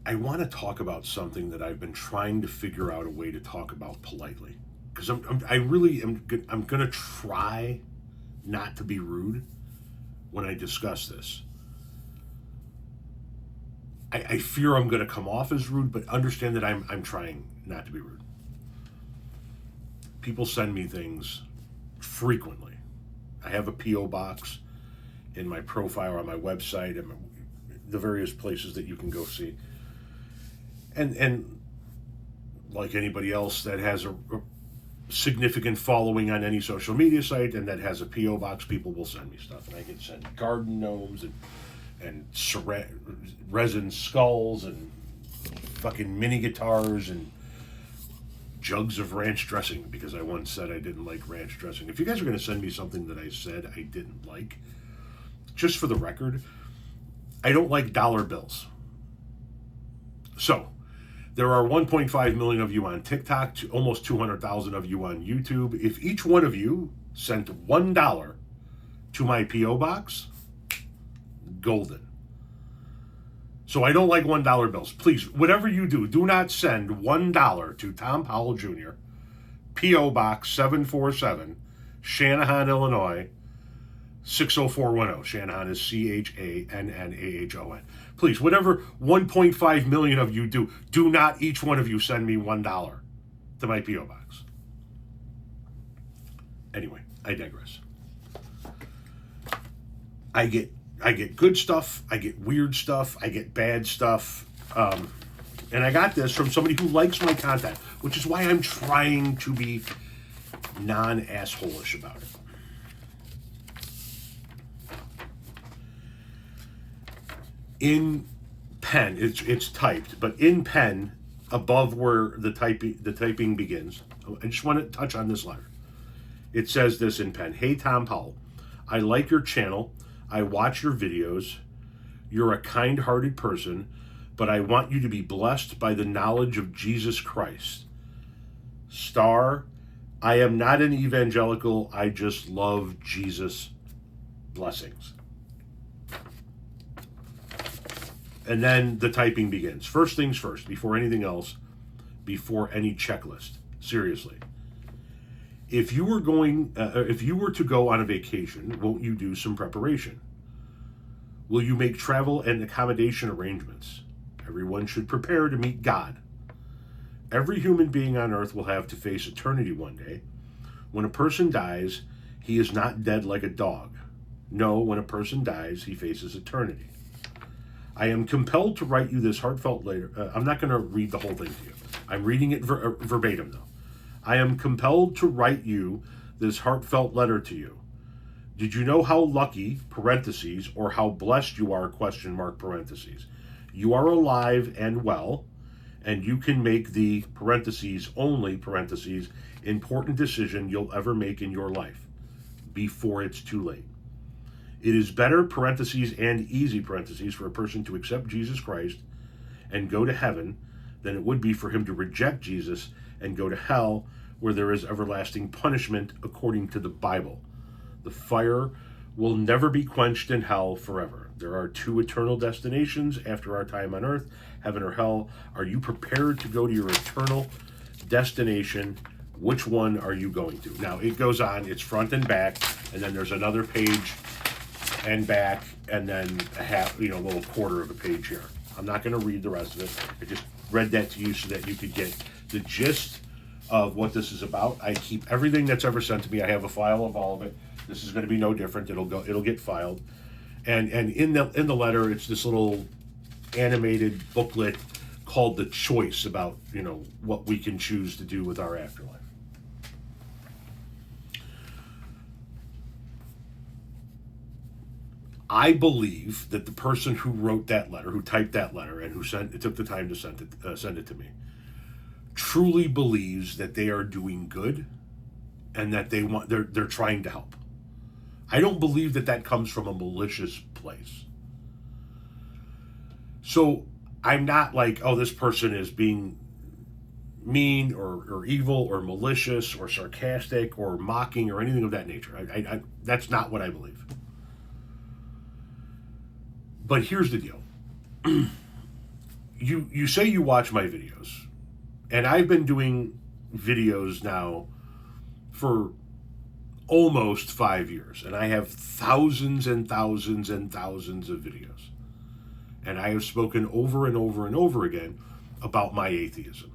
I want to talk about something that I've been trying to figure out a way to talk about politely. Because I really am. I'm going to try not to be rude when I discuss this. I fear I'm going to come off as rude, but understand that I'm trying not to be rude. People send me things frequently. I have a P.O. box in my profile on my website and the various places that you can go see. And like anybody else that has a significant following on any social media site and that has a P.O. box, people will send me stuff. And I get sent garden gnomes and resin skulls and fucking mini guitars and jugs of ranch dressing, because I once said I didn't like ranch dressing. If you guys are going to send me something that I said I didn't like, just for the record, I don't like dollar bills. So, there are 1.5 million of you on TikTok, to almost 200,000 of you on YouTube. If each one of you sent $1 to my P.O. box, golden. So I don't like $1 bills. Please, whatever you do, do not send $1 to Tom Powell Jr., P.O. Box 747, Shanahan, Illinois, 60410. Shanahan is Channahon. Please, whatever 1.5 million of you do not each one of you send me $1 to my P.O. Box. Anyway, I digress. I get good stuff, I get weird stuff, I get bad stuff. And I got this from somebody who likes my content, which is why I'm trying to be non-assholish about it. In pen, it's typed, but in pen, above where the typing begins, I just want to touch on this letter. It says this in pen: "Hey Tom Powell, I like your channel. I watch your videos. You're a kind-hearted person, but I want you to be blessed by the knowledge of Jesus Christ. Star, I am not an evangelical. I just love Jesus. Blessings." And then the typing begins. First things first, before anything else, before any checklist. Seriously. If you were to go on a vacation, won't you do some preparation? Will you make travel and accommodation arrangements? Everyone should prepare to meet God. Every human being on earth will have to face eternity one day. When a person dies, he is not dead like a dog. No, when a person dies, he faces eternity. I am compelled to write you this heartfelt letter. I'm not going to read the whole thing to you. I'm reading it verbatim, though. I am compelled to write you this heartfelt letter to you. Did you know how lucky, parentheses, or how blessed you are, question mark, parentheses. You are alive and well, and you can make the, parentheses, only, parentheses, important decision you'll ever make in your life before it's too late. It is better, parentheses, and easy, parentheses, for a person to accept Jesus Christ and go to heaven than it would be for him to reject Jesus and go to hell, where there is everlasting punishment according to the Bible. The fire will never be quenched in hell forever. There are two eternal destinations after our time on earth, heaven or hell. Are you prepared to go to your eternal destination? Which one are you going to? Now, it goes on, it's front and back, and then there's another page and back, and then a little quarter of a page here. I'm not going to read the rest of it. I just read that to you so that you could get the gist of what this is about. I keep everything that's ever sent to me. I have a file of all of it. This is going to be no different. It'll get filed. And in the letter, it's this little animated booklet called The Choice, about, what we can choose to do with our afterlife. I believe that the person who wrote that letter, who typed that letter, and who took the time to send it to me, truly believes that they are doing good, and that they're trying to help. I don't believe that comes from a malicious place. So I'm not like, oh, this person is being mean or evil or malicious or sarcastic or mocking or anything of that nature. I that's not what I believe. But here's the deal. you say you watch my videos, and I've been doing videos now for almost 5 years, and I have thousands and thousands and thousands of videos, and I have spoken over and over and over again about my atheism,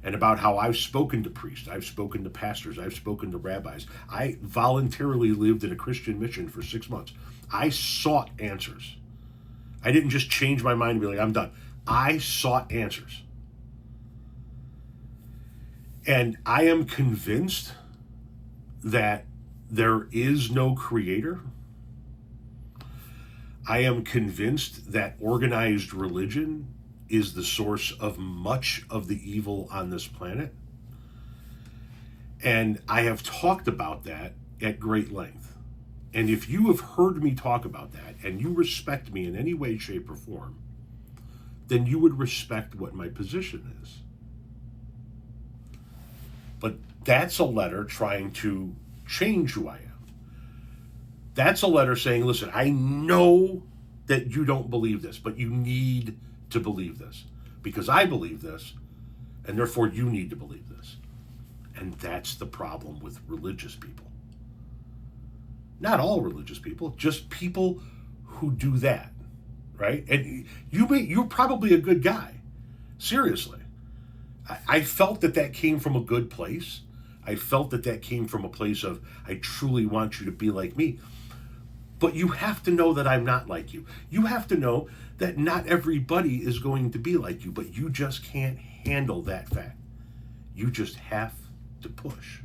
and about how I've spoken to priests, I've spoken to pastors, I've spoken to rabbis. I voluntarily lived in a Christian mission for 6 months. I sought answers. I didn't just change my mind and be like, I'm done. I sought answers. And I am convinced that there is no creator. I am convinced that organized religion is the source of much of the evil on this planet. And I have talked about that at great length. And if you have heard me talk about that and you respect me in any way, shape, or form, then you would respect what my position is. But that's a letter trying to change who I am. That's a letter saying, listen, I know that you don't believe this, but you need to believe this because I believe this, and therefore you need to believe this. And that's the problem with religious people. Not all religious people, just people who do that, right? And you're probably a good guy. Seriously. I felt that came from a good place. I felt that came from a place of, I truly want you to be like me. But you have to know that I'm not like you. You have to know that not everybody is going to be like you, but you just can't handle that fact. You just have to push.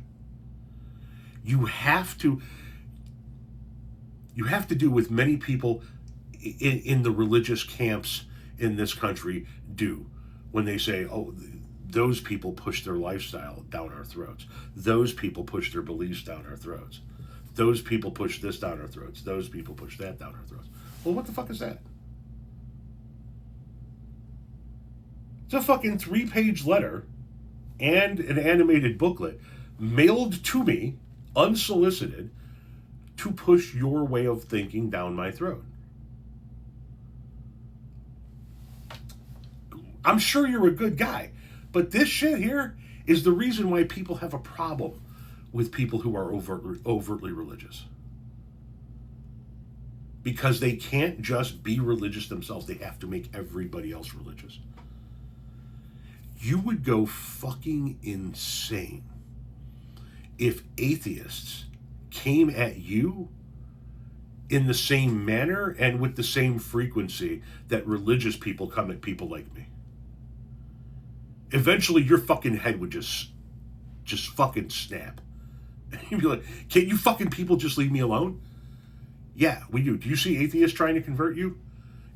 You have to do what many people in the religious camps in this country do when they say, oh, those people push their lifestyle down our throats. Those people push their beliefs down our throats. Those people push this down our throats. Those people push that down our throats. Well, what the fuck is that? It's a fucking 3-page letter and an animated booklet mailed to me, unsolicited, to push your way of thinking down my throat. I'm sure you're a good guy, but this shit here is the reason why people have a problem with people who are overtly religious. Because they can't just be religious themselves. They have to make everybody else religious. You would go fucking insane if atheists came at you in the same manner and with the same frequency that religious people come at people like me. Eventually your fucking head would just fucking snap. You'd be like, can't you fucking people just leave me alone? Yeah, we do. Do you see atheists trying to convert you?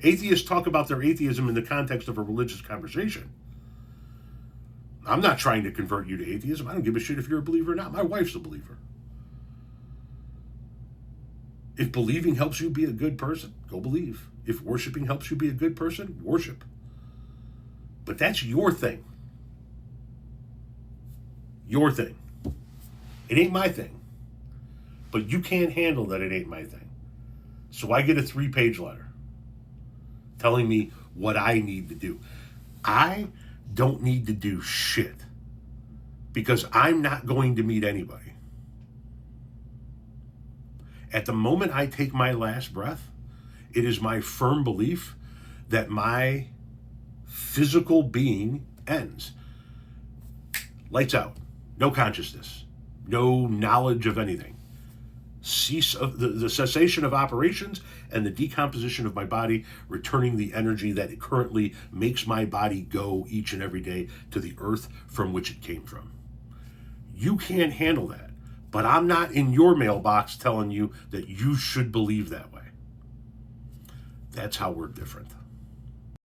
Atheists talk about their atheism in the context of a religious conversation. I'm not trying to convert you to atheism. I don't give a shit if you're a believer or not. My wife's a believer. If believing helps you be a good person, go believe. If worshiping helps you be a good person, worship. But that's your thing. Your thing. It ain't my thing. But you can't handle that it ain't my thing. So I get a 3-page letter telling me what I need to do. I don't need to do shit because I'm not going to meet anybody. At the moment I take my last breath, it is my firm belief that my physical being ends. Lights out. No consciousness. No knowledge of anything. Cease of the cessation of operations and the decomposition of my body, returning the energy that it currently makes my body go each and every day to the earth from which it came from. You can't handle that, but I'm not in your mailbox telling you that you should believe that way. That's how we're different.